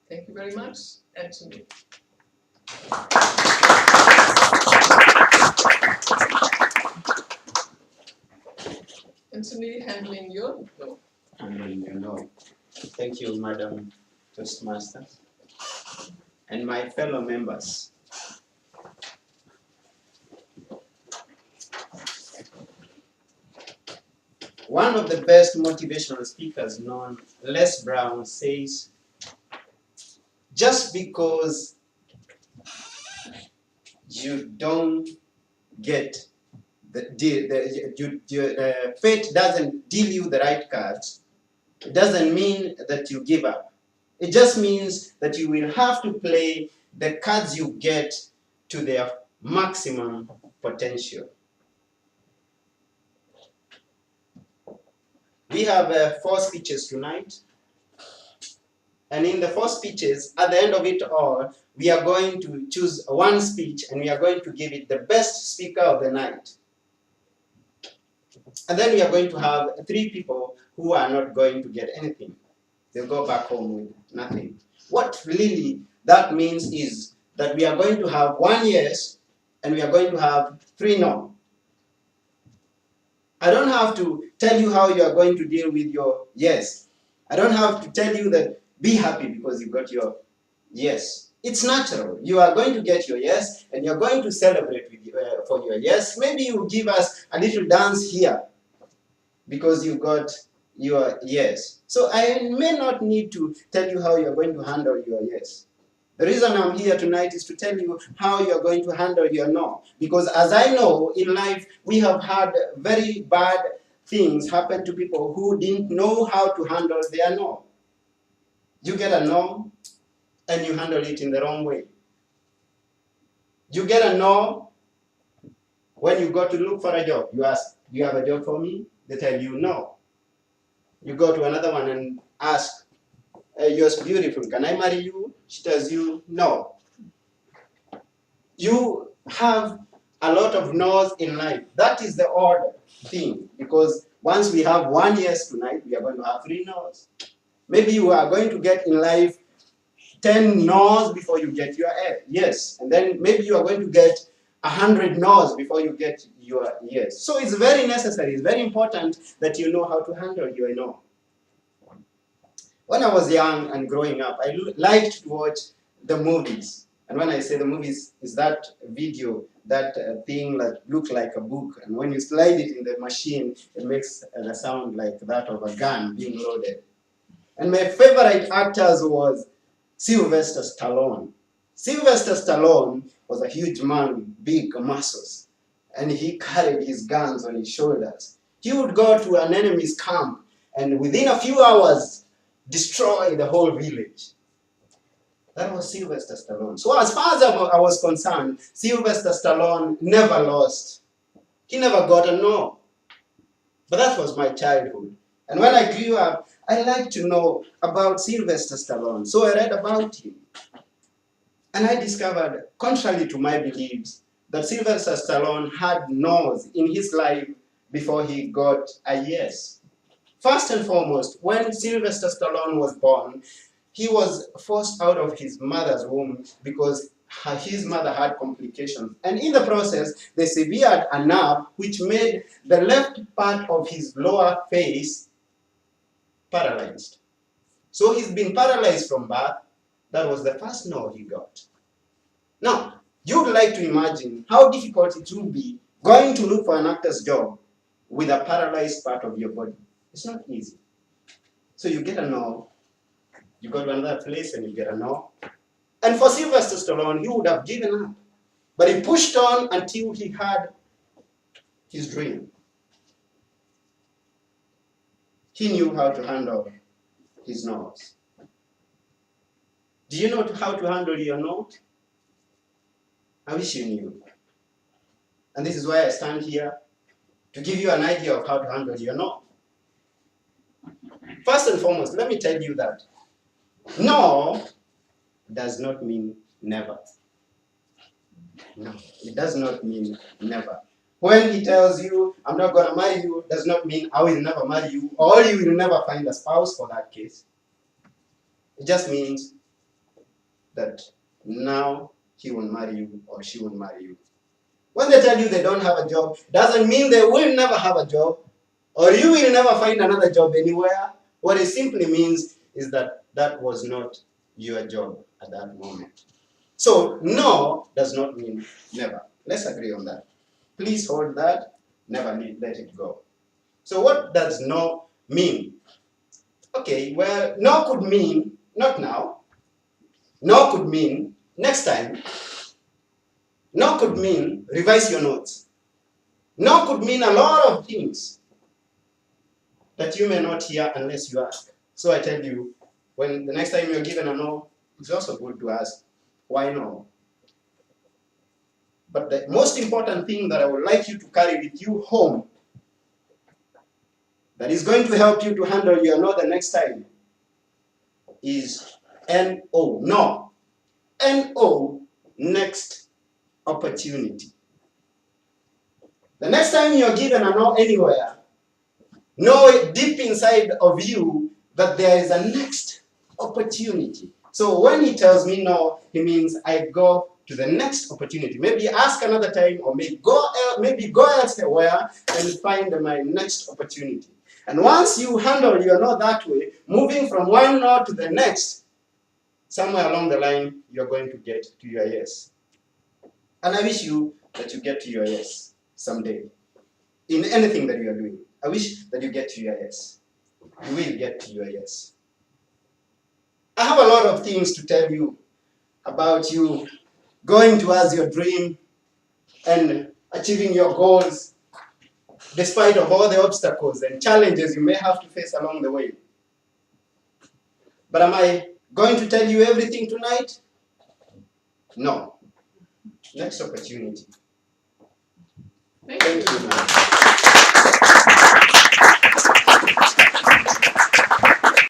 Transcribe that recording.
Thank you very much, Anthony. Anthony, handling your no. Handling your no. Thank you, Madam Toastmaster, and my fellow members. One of the best motivational speakers known, Les Brown, says, just because you don't get fate doesn't deal you the right cards, it doesn't mean that you give up. It just means that you will have to play the cards you get to their maximum potential. We have 4 speeches tonight. And in the 4 speeches, at the end of it all, we are going to choose one speech and we are going to give it the best speaker of the night. And then we are going to have 3 people who are not going to get anything. They'll go back home with nothing. What really that means is that we are going to have 1 yes and we are going to have 3 no. I don't have to tell you how you are going to deal with your yes. I don't have to tell you that be happy because you got your yes. It's natural. You are going to get your yes and you're going to celebrate with for your yes. Maybe you give us a little dance here because you got your yes. So I may not need to tell you how you're going to handle your yes. The reason I'm here tonight is to tell you how you're going to handle your no. Because as I know, in life, we have had very bad things happen to people who didn't know how to handle their no. You get a no, and you handle it in the wrong way. You get a no when you go to look for a job. You ask, do you have a job for me? They tell you no. You go to another one and ask, you're beautiful, can I marry you? She tells you no. You have a lot of no's in life. That is the odd thing, because once we have 1 yes tonight, we are going to have 3 no's. Maybe you are going to get in life 10 no's before you get your yes. And then maybe you are going to get 100 no's before you get your yes. So it's very necessary, it's very important that you know how to handle your no. When I was young and growing up, I liked to watch the movies. And when I say the movies, is that video, that thing that looks like a book. And when you slide it in the machine, it makes a sound like that of a gun being loaded. And my favorite actors was Sylvester Stallone. Sylvester Stallone was a huge man with big muscles. And he carried his guns on his shoulders. He would go to an enemy's camp and within a few hours, destroy the whole village. That was Sylvester Stallone. So as far as I was concerned, Sylvester Stallone never lost. He never got a no. But that was my childhood. And when I grew up, I liked to know about Sylvester Stallone. So I read about him. And I discovered, contrary to my beliefs, that Sylvester Stallone had no's in his life before he got a yes. First and foremost, when Sylvester Stallone was born, he was forced out of his mother's womb because his mother had complications. And in the process, they severed a nerve which made the left part of his lower face paralyzed. So he's been paralyzed from birth. That was the first no he got. Now, you would like to imagine how difficult it will be going to look for an actor's job with a paralyzed part of your body. It's not easy. So you get a no, you go to another place and you get a no. And for Sylvester Stallone, he would have given up. But he pushed on until he had his dream. He knew how to handle his no's. Do you know how to handle your no? I wish you knew. And this is why I stand here, to give you an idea of how to handle your no. First and foremost, let me tell you that no does not mean never. No, it does not mean never. When he tells you, I'm not going to marry you, does not mean I will never marry you, or you will never find a spouse for that case. It just means that now he will marry you or she will marry you. When they tell you they don't have a job, doesn't mean they will never have a job or you will never find another job anywhere. What it simply means is that that was not your job at that moment. So no does not mean never. Let's agree on that. Please hold that, never let it go. So what does no mean? Okay, well, no could mean not now. No could mean next time. No could mean revise your notes. No could mean a lot of things that you may not hear unless you ask. So I tell you, when the next time you're given a no, it's also good to ask, why no? But the most important thing that I would like you to carry with you home, that is going to help you to handle your no the next time, is N-O, no. N-O, next opportunity. The next time you're given a no anywhere, know deep inside of you that there is a next opportunity. So when he tells me no, he means I go to the next opportunity. Maybe ask another time, or maybe go elsewhere and find my next opportunity. And once you handle your no that way, moving from one no to the next, somewhere along the line, you're going to get to your yes. And I wish you that you get to your yes someday. In anything that you are doing, I wish that you get to your yes. You will get to your yes. I have a lot of things to tell you about you going towards your dream and achieving your goals, despite of all the obstacles and challenges you may have to face along the way. But am I going to tell you everything tonight? No. Next opportunity. Thank you. Thank you, man.